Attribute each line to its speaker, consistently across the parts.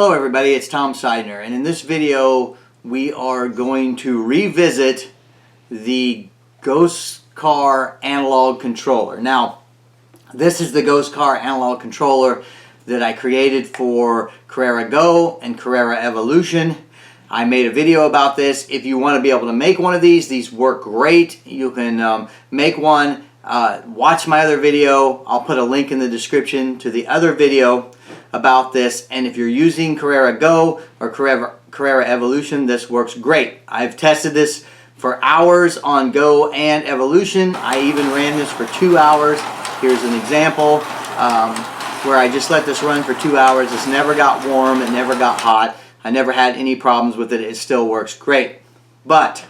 Speaker 1: Hello everybody, it's Tom Seidner, and in this video we are going to revisit the Ghost Car analog controller. Now, this is the Ghost Car analog controller that I created for Carrera Go and Carrera Evolution. I made a video about this. If you want to be able to make one of these work great. You can make one, watch my other video. I'll put a link in the description to the other video about this, and if you're using Carrera Go or Carrera Evolution, this works great. I've tested this for hours on Go and Evolution. I even ran this for 2 hours. Here's an example where I just let this run for 2 hours. This never got warm, it never got hot. I never had any problems with it. It still works great. But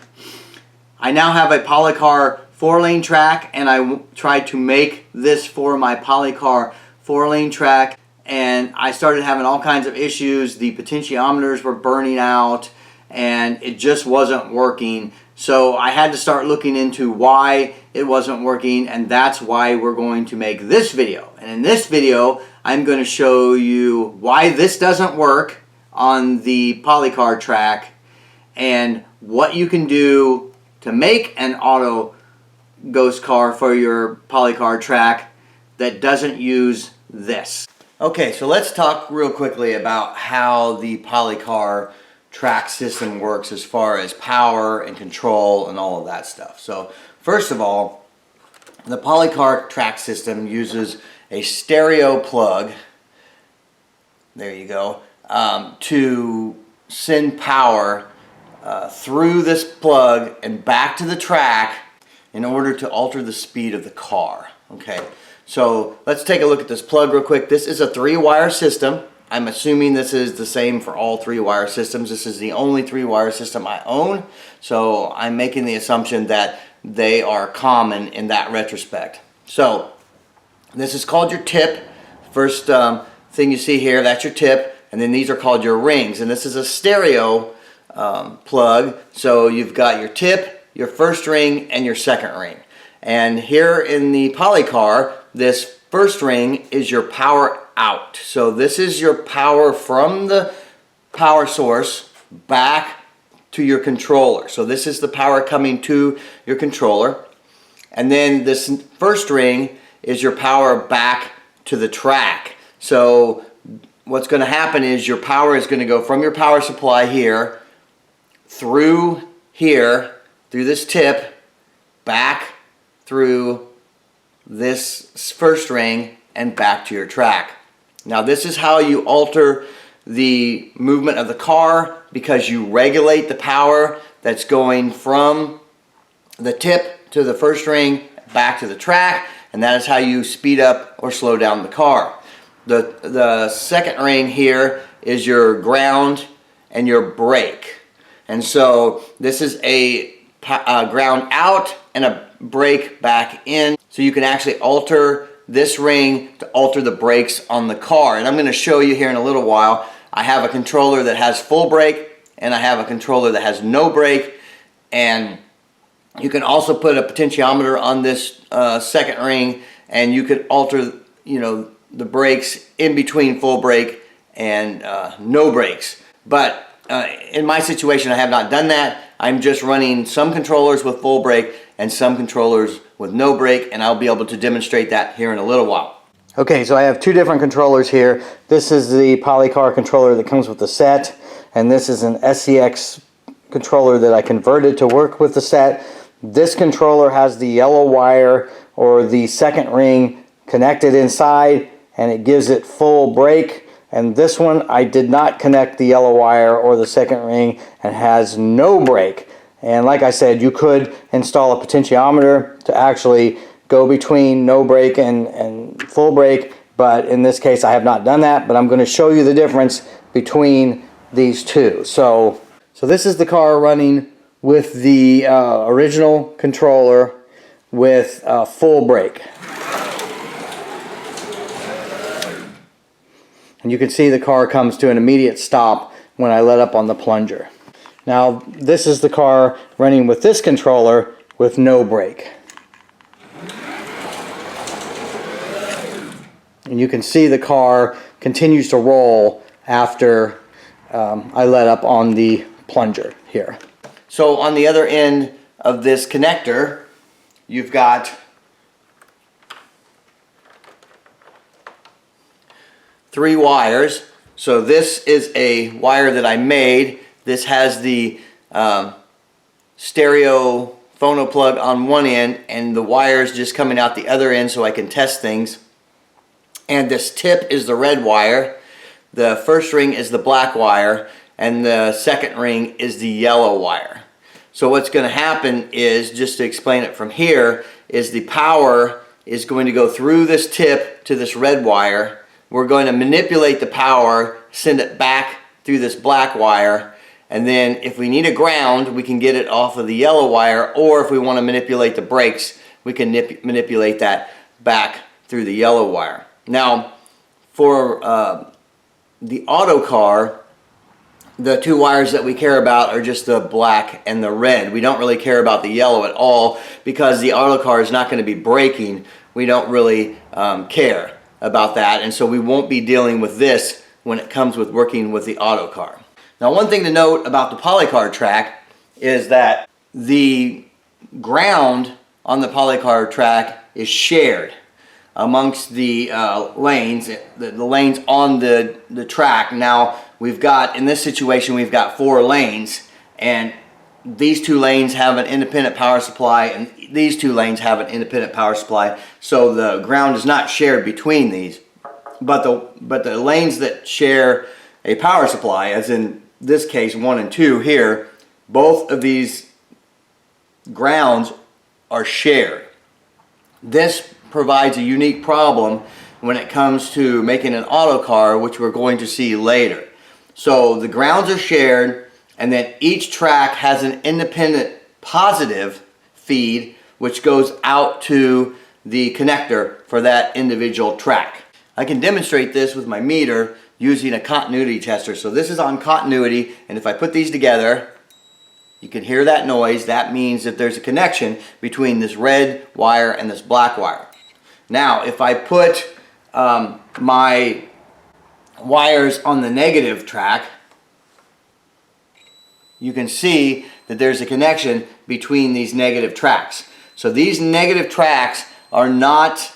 Speaker 1: I now have a Polycar 4-lane track, and I tried to make this for my Polycar 4-lane track, and I started having all kinds of issues. The potentiometers were burning out and it just wasn't working. So I had to start looking into why it wasn't working, and that's why we're going to make this video. And in this video I'm going to show you why this doesn't work on the Polycar track and what you can do to make an auto ghost car for your Polycar track that doesn't use this. Okay, so let's talk real quickly about how the Polycar track system works as far as power and control and all of that stuff. So first of all, the Polycar track system uses a stereo plug, there you go, to send power through this plug and back to the track in order to alter the speed of the car. Okay. So let's take a look at this plug real quick. This is a 3-wire system. I'm assuming this is the same for all 3-wire systems. This is the only 3-wire system I own. So I'm making the assumption that they are common in that retrospect. So this is called your tip. First thing you see here, that's your tip. And then these are called your rings. And this is a stereo plug. So you've got your tip, your first ring, and your second ring. And here in the Polycar, this first ring is your power out. So this is your power from the power source back to your controller. So this is the power coming to your controller. And then this first ring is your power back to the track. So what's going to happen is your power is going to go from your power supply here, through this tip, back through this first ring and back to your track. Now this is how you alter the movement of the car, because you regulate the power that's going from the tip to the first ring back to the track, and that is how you speed up or slow down the car. The second ring here is your ground and your brake. And so this is a ground out and a brake back in. So you can actually alter this ring to alter the brakes on the car. And I'm going to show you here in a little while. I have a controller that has full brake, and I have a controller that has no brake. And you can also put a potentiometer on this second ring, and you could alter, the brakes in between full brake and no brakes. But in my situation, I have not done that. I'm just running some controllers with full brake and some controllers with no brake, and I'll be able to demonstrate that here in a little while. Okay, so I have two different controllers here. This is the Polycar controller that comes with the set, and this is an SCX controller that I converted to work with the set. This controller has the yellow wire or the second ring connected inside, and it gives it full brake. And this one, I did not connect the yellow wire or the second ring and has no brake. And like I said, you could install a potentiometer to actually go between no brake and full brake, but in this case I have not done that, but I'm going to show you the difference between these two. So this is the car running with the original controller with full brake. And you can see the car comes to an immediate stop when I let up on the plunger. Now this is the car running with this controller with no brake. And you can see the car continues to roll after I let up on the plunger here. So on the other end of this connector, you've got 3 wires. So this is a wire that I made. This has the stereo phono plug on one end and the wires just coming out the other end so I can test things. And this tip is the red wire. The first ring is the black wire, and the second ring is the yellow wire. So what's going to happen is, just to explain it from here, is the power is going to go through this tip to this red wire. We're going to manipulate the power, send it back through this black wire, and then if we need a ground, we can get it off of the yellow wire, or if we want to manipulate the brakes, we can manipulate that back through the yellow wire. Now, for the auto car, the 2 wires that we care about are just the black and the red. We don't really care about the yellow at all because the auto car is not going to be braking. We don't really care about that, and so we won't be dealing with this when it comes with working with the auto car. Now, one thing to note about the Polycar Track is that the ground on the Polycar Track is shared amongst the lanes, the lanes on the track. Now, we've got, in this situation, we've got 4 lanes, and these 2 lanes have an independent power supply, and these 2 lanes have an independent power supply, so the ground is not shared between these. But the lanes that share a power supply, as in this case 1 and 2 here, both of these grounds are shared. This provides a unique problem when it comes to making an auto car, which we're going to see later. So the grounds are shared, and then each track has an independent positive feed which goes out to the connector for that individual track. I can demonstrate this with my meter using a continuity tester. So this is on continuity, and if I put these together, you can hear that noise. That means that there's a connection between this red wire and this black wire. Now, if I put my wires on the negative track, you can see that there's a connection between these negative tracks. So these negative tracks are not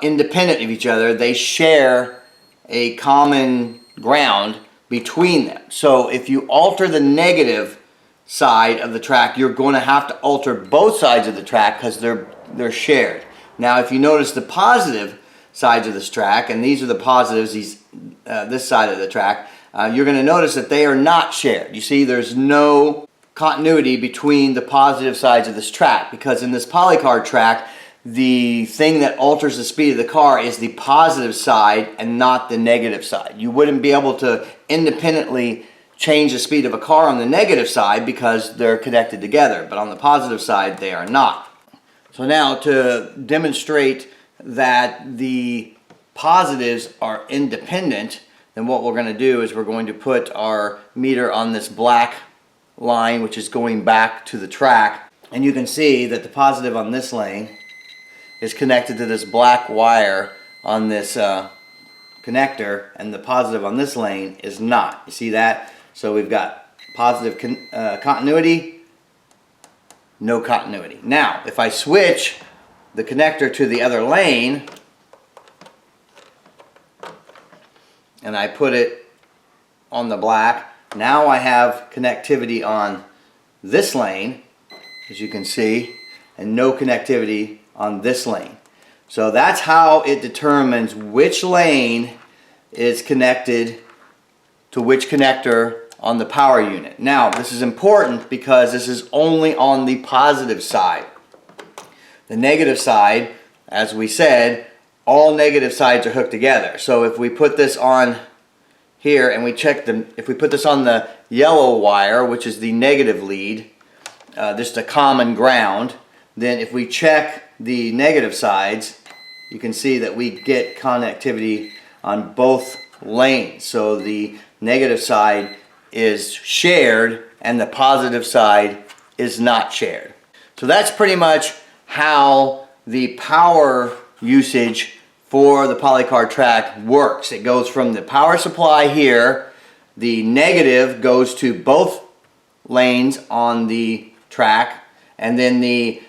Speaker 1: independent of each other. They share a common ground between them. So if you alter the negative side of the track, you're going to have to alter both sides of the track because they're shared. Now, if you notice the positive sides of this track, and these are the positives, this side of the track, you're going to notice that they are not shared. You see, there's no continuity between the positive sides of this track, because in this Polycar track, the thing that alters the speed of the car is the positive side and not the negative side. You wouldn't be able to independently change the speed of a car on the negative side because they're connected together, but on the positive side they are not. So now, to demonstrate that the positives are independent, then what we're going to do is we're going to put our meter on this black line, which is going back to the track, and you can see that the positive on this lane is connected to this black wire on this connector, and the positive on this lane is not. You see that? So we've got positive continuity, no continuity. Now, if I switch the connector to the other lane, and I put it on the black, now I have connectivity on this lane, as you can see, and no connectivity on this lane. So that's how it determines which lane is connected to which connector on the power unit. Now, this is important because this is only on the positive side. The negative side, as we said, all negative sides are hooked together. So if we put this on here and we check them, if we put this on the yellow wire, which is the negative lead, just a common ground, then if we check the negative sides, you can see that we get connectivity on both lanes. So the negative side is shared and the positive side is not shared. So that's pretty much how the power usage for the Polycar Track works. It goes from the power supply here, the negative goes to both lanes on the track, and then the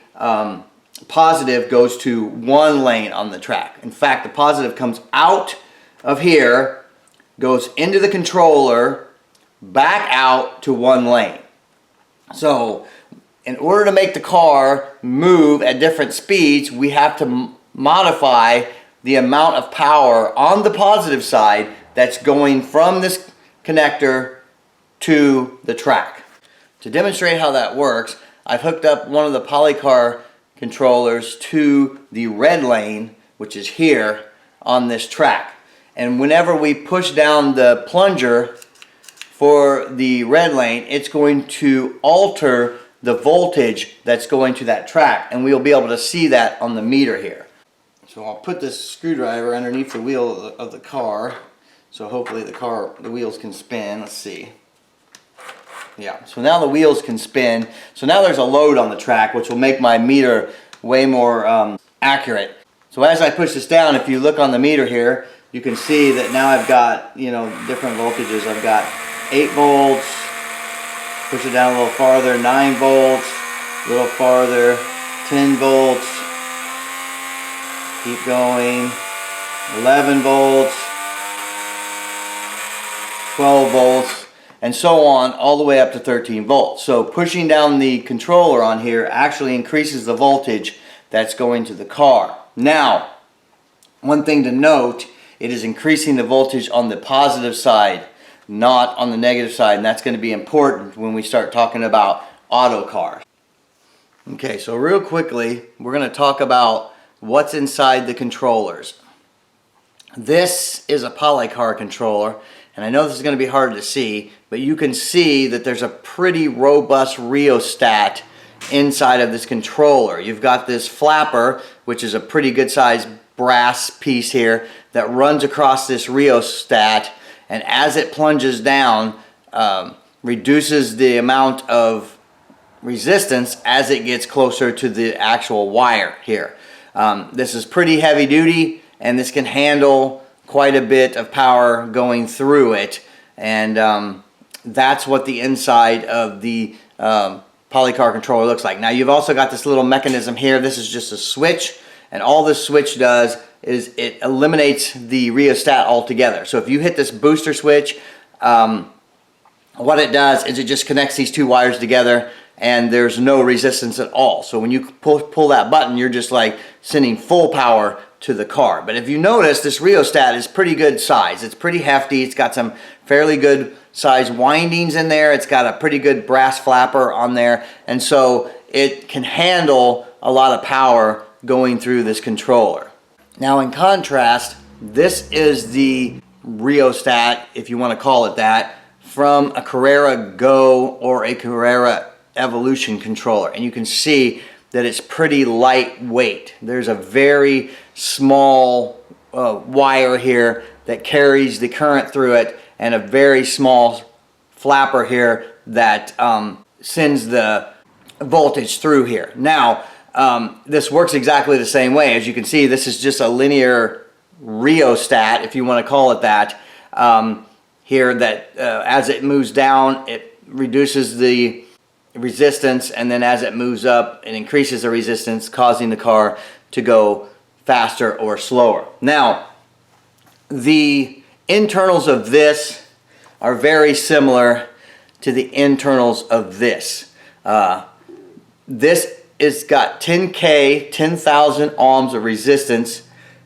Speaker 1: positive goes to one lane on the track. In fact, the positive comes out of here, goes into the controller, back out to one lane. So in order to make the car move at different speeds, we have to modify the amount of power on the positive side that's going from this connector to the track. To demonstrate how that works, I've hooked up one of the Polycar controllers to the red lane, which is here on this track. And whenever we push down the plunger for the red lane, it's going to alter the voltage that's going to that track, and we'll be able to see that on the meter here. So I'll put this screwdriver underneath the wheel of the car, so hopefully the wheels can spin. Let's see. Yeah, so now the wheels can spin. So now there's a load on the track, which will make my meter way more accurate. So as I push this down, if you look on the meter here, you can see that now I've got, different voltages. I've got 8 volts, push it down a little farther, 9 volts, a little farther, 10 volts, keep going, 11 volts, 12 volts, and so on, all the way up to 13 volts. So pushing down the controller on here actually increases the voltage that's going to the car. Now, one thing to note, it is increasing the voltage on the positive side, not on the negative side, and that's going to be important when we start talking about auto cars. Okay, so real quickly, we're going to talk about what's inside the controllers. This is a Polycar controller, and I know this is going to be hard to see, but you can see that there's a pretty robust rheostat inside of this controller. You've got this flapper, which is a pretty good sized brass piece here that runs across this rheostat, and as it plunges down, reduces the amount of resistance as it gets closer to the actual wire here. This is pretty heavy duty, and this can handle quite a bit of power going through it, and that's what the inside of the Polycar controller looks like. Now you've also got this little mechanism here. This is just a switch, and all this switch does is it eliminates the rheostat altogether. So if you hit this booster switch, what it does is it just connects these two wires together, and there's no resistance at all. So when you pull that button, you're just like sending full power to the car. But if you notice, this rheostat is pretty good size. It's pretty hefty. It's got some fairly good size windings in there. It's got a pretty good brass flapper on there, and so it can handle a lot of power going through this controller. Now in contrast, this is the rheostat, if you want to call it that, from a Carrera Go or a Carrera Evolution controller, and you can see that it's pretty lightweight. There's a very small wire here that carries the current through it, and a very small flapper here that sends the voltage through here. Now this works exactly the same way. As you can see, this is just a linear rheostat, if you want to call it that, here, that as it moves down, it reduces the resistance, and then as it moves up, it increases the resistance, causing the car to go faster or slower. Now, the internals of this are very similar to the internals of this. This has got 10K, 10,000 ohms of resistance,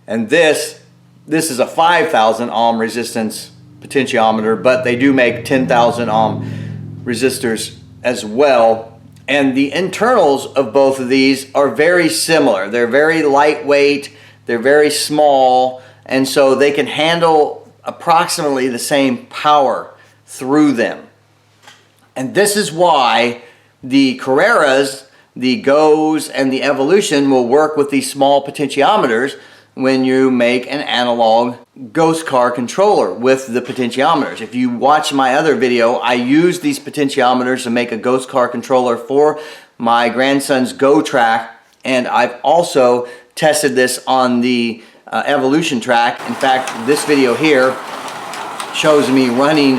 Speaker 1: and this is a 5,000 ohm resistance potentiometer, but they do make 10,000 ohm resistors as well. And the internals of both of these are very similar. They're very lightweight, they're very small, and so they can handle approximately the same power through them. And this is why the Carreras, the Goes, and the Evolution will work with these small potentiometers when you make an analog ghost car controller with the potentiometers. If you watch my other video, I use these potentiometers to make a ghost car controller for my grandson's Go Track, and I've also tested this on the evolution track. In fact, this video here shows me running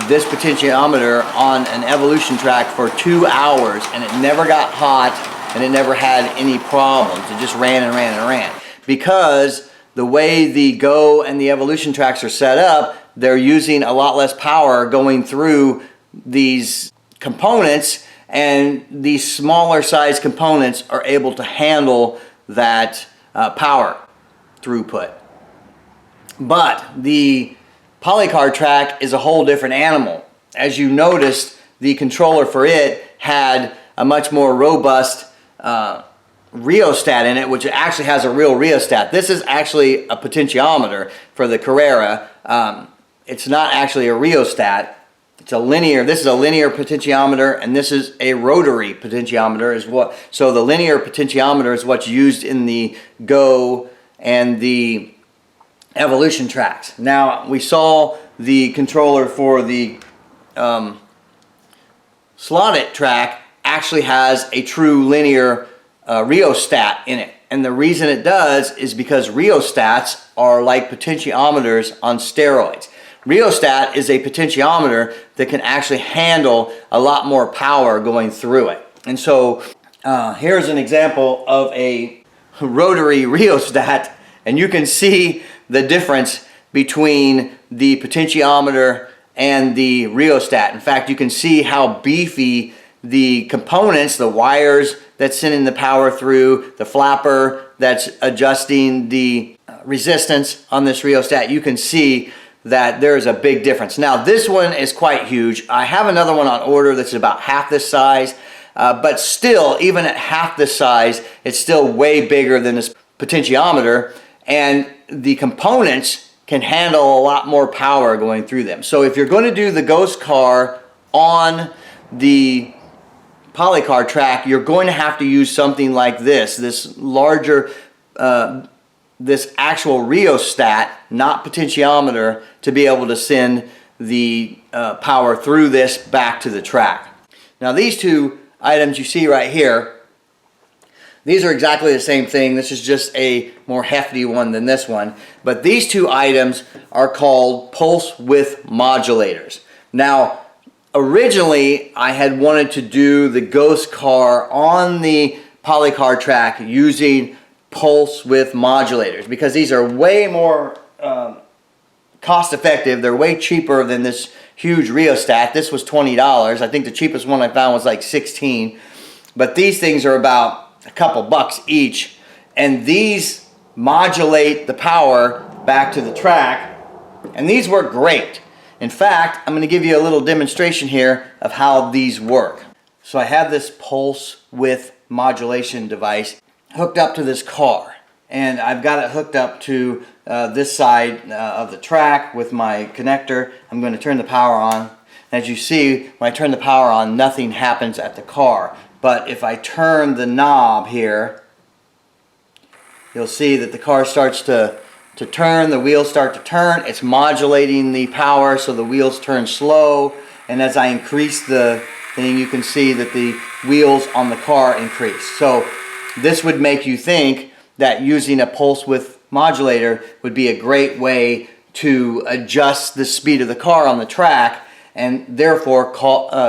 Speaker 1: this potentiometer on an evolution track for 2 hours, and it never got hot and it never had any problems. It just ran and ran and ran. Because the way the Go and the evolution tracks are set up, they're using a lot less power going through these components, and these smaller size components are able to handle that power throughput. But the Polycar Track is a whole different animal. As you noticed, the controller for it had a much more robust rheostat in it, which actually has a real rheostat. This is actually a potentiometer for the Carrera. It's not actually a rheostat. It's a linear. This is a linear potentiometer, and this is a rotary potentiometer. So the linear potentiometer is what's used in the Go and the evolution tracks. Now, we saw the controller for the slotted track actually has a true linear rheostat in it. And the reason it does is because rheostats are like potentiometers on steroids. Rheostat is a potentiometer that can actually handle a lot more power going through it. And so here's an example of a rotary rheostat, and you can see the difference between the potentiometer and the rheostat. In fact, you can see how beefy the components, the wires that's sending the power through, the flapper that's adjusting the resistance on this rheostat. You can see that there is a big difference. Now, this one is quite huge. I have another one on order that's about half this size, but still, even at half this size, it's still way bigger than this potentiometer, and the components can handle a lot more power going through them. So if you're going to do the ghost car on the Polycar Track, you're going to have to use something like this larger, this actual rheostat, not potentiometer, to be able to send the power through this back to the track. Now, these two items you see right here, these are exactly the same thing. This is just a more hefty one than this one. But these two items are called pulse width modulators. Now, originally, I had wanted to do the ghost car on the Polycar Track using pulse width modulators, because these are way more cost effective. They're way cheaper than this huge rheostat. This was $20. I think the cheapest one I found was like $16. But these things are about a couple bucks each, and these modulate the power back to the track, and these work great. In fact, I'm going to give you a little demonstration here of how these work. So I have this pulse width modulation device hooked up to this car, and I've got it hooked up to this side of the track with my connector. I'm going to turn the power on. As you see, when I turn the power on, nothing happens at the car. But if I turn the knob here, you'll see that the car starts to turn, the wheels start to turn. It's modulating the power so the wheels turn slow, and as I increase the thing, you can see that the wheels on the car increase. So this would make you think that using a pulse width modulator would be a great way to adjust the speed of the car on the track, and therefore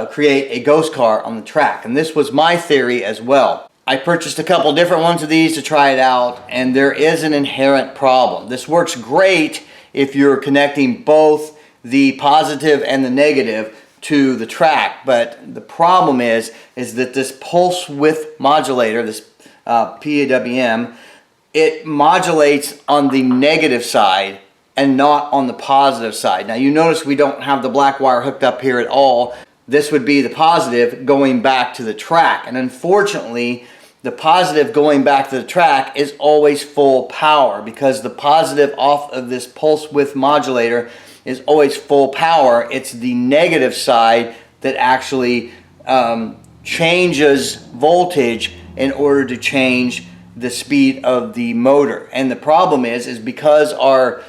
Speaker 1: create a ghost car on the track. And this was my theory as well. I purchased a couple different ones of these to try it out, and there is an inherent problem. This works great if you're connecting both the positive and the negative to the track, but the problem is that this pulse width modulator, this PWM, it modulates on the negative side and not on the positive side. Now, you notice we don't have the black wire hooked up here at all. This would be the positive going back to the track, and unfortunately the positive going back to the track is always full power, because the positive off of this pulse width modulator is always full power. It's the negative side that actually changes voltage in order to change the speed of the motor. And the problem is because our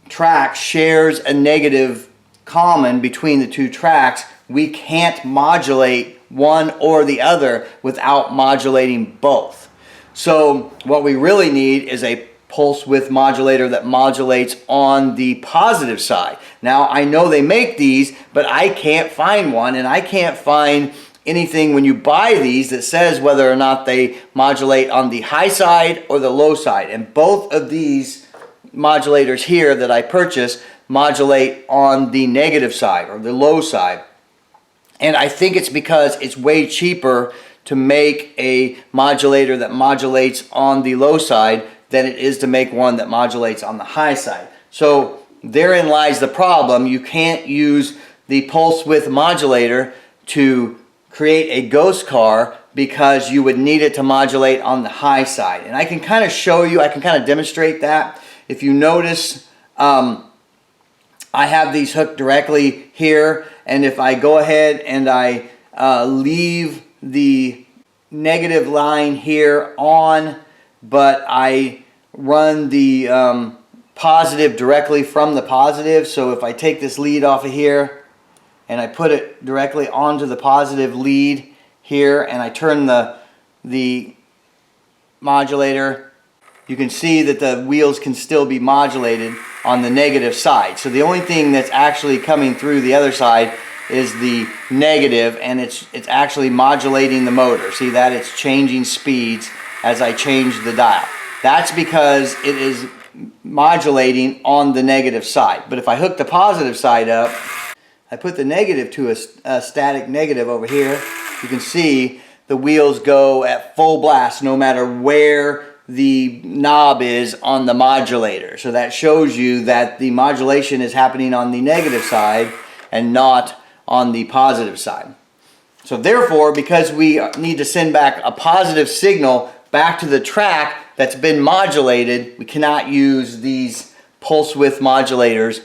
Speaker 1: track shares a negative common between the two tracks, we can't modulate one or the other without modulating both. So what we really need is a pulse width modulator that modulates on the positive side. Now I know they make these, but I can't find one, and I can't find anything when you buy these that says whether or not they modulate on the high side or the low side. And both of these modulators here that I purchased modulate on the negative side or the low side. And I think it's because it's way cheaper to make a modulator that modulates on the low side than it is to make one that modulates on the high side. So therein lies the problem. You can't use the pulse width modulator to create a ghost car because you would need it to modulate on the high side. And I can kind of show you, I can kind of demonstrate that. If you notice, I have these hooked directly here, and if I go ahead and I leave the negative line here on, but I run the positive directly from the positive, so if I take this lead off of here and I put it directly onto the positive lead here and I turn the modulator, you can see that the wheels can still be modulated on the negative side. So the only thing that's actually coming through the other side is the negative, and it's actually modulating the motor. See that? It's changing speeds as I change the dial. That's because it is modulating on the negative side. But if I hook the positive side up, I put the negative to a static negative over here, you can see the wheels go at full blast no matter where the knob is on the modulator. So that shows you that the modulation is happening on the negative side and not on the positive side. So therefore, because we need to send back a positive signal back to the track that's been modulated, we cannot use these pulse width modulators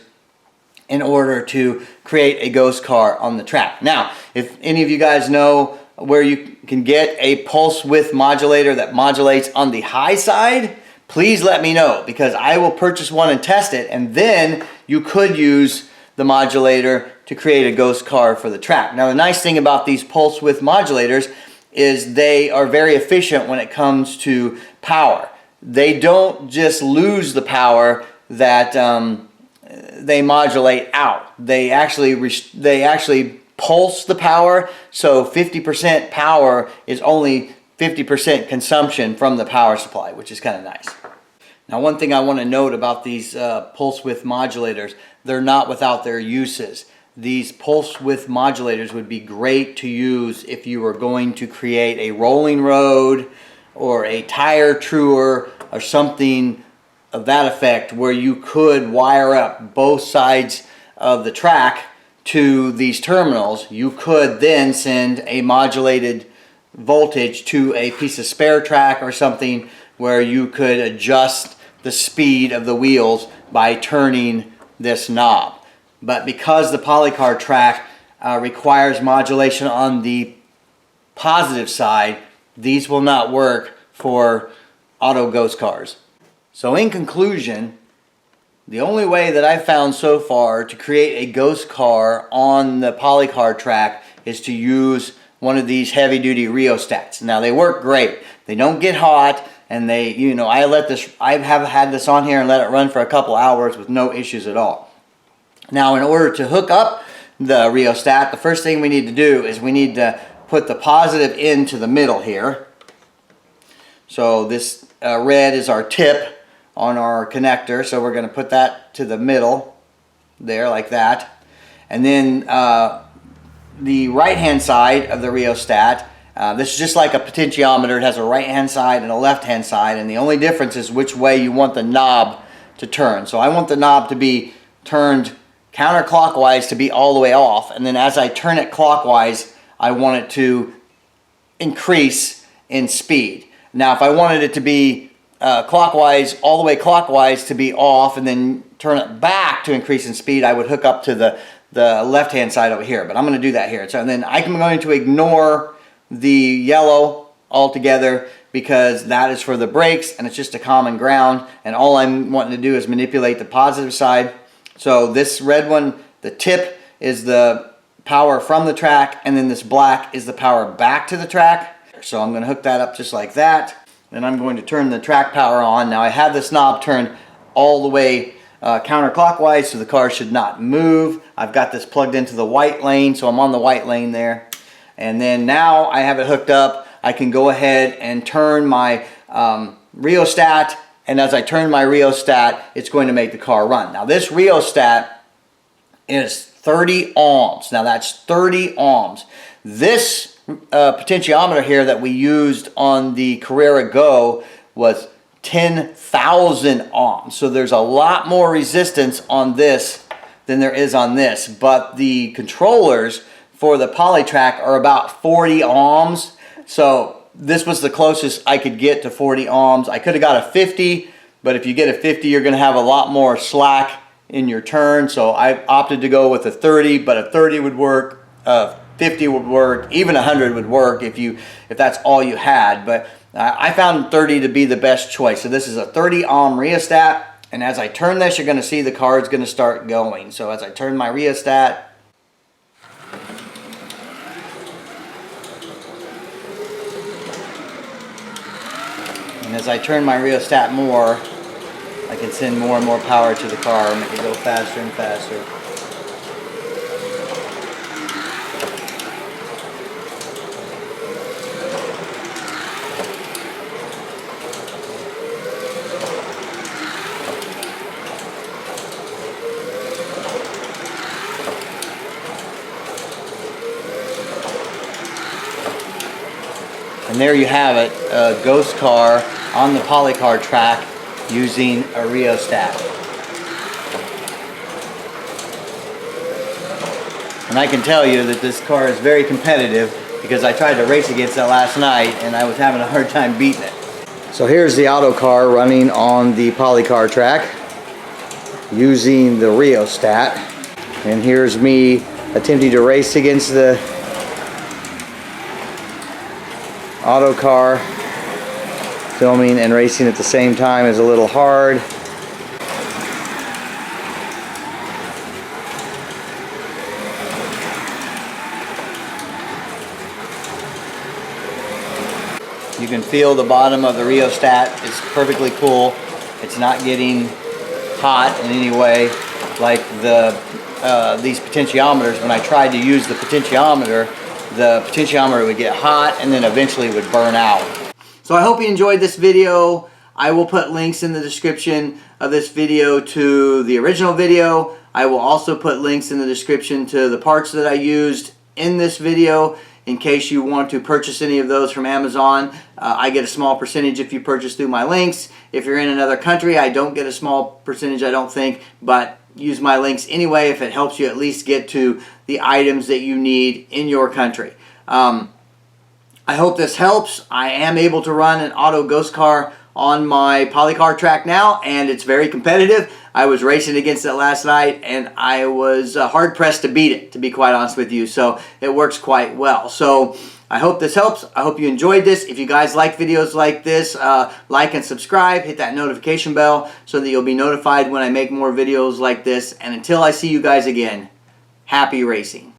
Speaker 1: in order to create a ghost car on the track. Now, if any of you guys know where you can get a pulse width modulator that modulates on the high side, please let me know, because I will purchase one and test it, and then you could use the modulator to create a ghost car for the track. Now, the nice thing about these pulse width modulators is they are very efficient when it comes to power. They don't just lose the power that they modulate out. They actually pulse the power, so 50% power is only 50% consumption from the power supply, which is kind of nice. Now, one thing I want to note about these pulse width modulators, they're not without their uses. These pulse width modulators would be great to use if you were going to create a rolling road or a tire truer or something of that effect, where you could wire up both sides of the track to these terminals. You could then send a modulated voltage to a piece of spare track or something where you could adjust the speed of the wheels by turning this knob. But because the Polycar Track requires modulation on the positive side, these will not work for auto ghost cars. So in conclusion, the only way that I've found so far to create a ghost car on the Polycar Track is to use one of these heavy-duty Rheostats. Now, they work great. They don't get hot, and they, you know, I have had this on here and let it run for a couple hours with no issues at all. Now, in order to hook up the Rheostat, the first thing we need to do is we need to put the positive into the middle here. So this red is our tip on our connector, so we're going to put that to the middle there like that. And then the right hand side of the Rheostat, this is just like a potentiometer. It has a right hand side and a left hand side, and the only difference is which way you want the knob to turn. So I want the knob to be turned counterclockwise to be all the way off, and then as I turn it clockwise, I want it to increase in speed. Now, if I wanted it to be clockwise, all the way clockwise to be off, and then turn it back to increase in speed, I would hook up to the left hand side over here. But I'm going to do that here. So and then I'm going to ignore the yellow altogether, because that is for the brakes and it's just a common ground, and all I'm wanting to do is manipulate the positive side. So this red one, the tip, is the power from the track, and then this black is the power back to the track. So I'm going to hook that up just like that. Then I'm going to turn the track power on. Now I have this knob turned all the way counterclockwise, so the car should not move. I've got this plugged into the white lane, so I'm on the white lane there. And then now I have it hooked up. I can go ahead and turn my rheostat, and as I turn my rheostat, it's going to make the car run. Now this rheostat is 30 ohms. Now that's 30 ohms. This potentiometer here that we used on the Carrera Go was 10,000 ohms. So there's a lot more resistance on this than there is on this. But the controllers for the Polycar Track are about 40 ohms. So this was the closest I could get to 40 ohms. I could have got a 50, but if you get a 50, you're going to have a lot more slack in your turn. So I opted to go with a 30, but a 30 would work, 50 would work, even 100 would work if that's all you had. But I found 30 to be the best choice. So this is a 30 ohm rheostat, and as I turn this, you're going to see the car is going to start going. So as I turn my rheostat, and as I turn my rheostat more, I can send more and more power to the car and make it go faster and faster. And there you have it, a ghost car on the Polycar Track using a Rheostat. And I can tell you that this car is very competitive because I tried to race against it last night and I was having a hard time beating it. So here's the auto car running on the Polycar Track using the Rheostat. And here's me attempting to race against the auto car. Filming and racing at the same time is a little hard. You can feel the bottom of the rheostat. It's perfectly cool. It's not getting hot in any way like these potentiometers. When I tried to use the potentiometer would get hot and then eventually would burn out. So I hope you enjoyed this video. I will put links in the description of this video to the original video. I will also put links in the description to the parts that I used in this video in case you want to purchase any of those from Amazon. I get a small percentage if you purchase through my links. If you're in another country, I don't get a small percentage, I don't think, but use my links anyway if it helps you at least get to the items that you need in your country. I hope this helps. I am able to run an auto ghost car on my Polycar Track now, and it's very competitive. I was racing against it last night, and I was hard-pressed to beat it, to be quite honest with you, so it works quite well. So I hope this helps. I hope you enjoyed this. If you guys like videos like this, like and subscribe, hit that notification bell so that you'll be notified when I make more videos like this. And until I see you guys again, happy racing.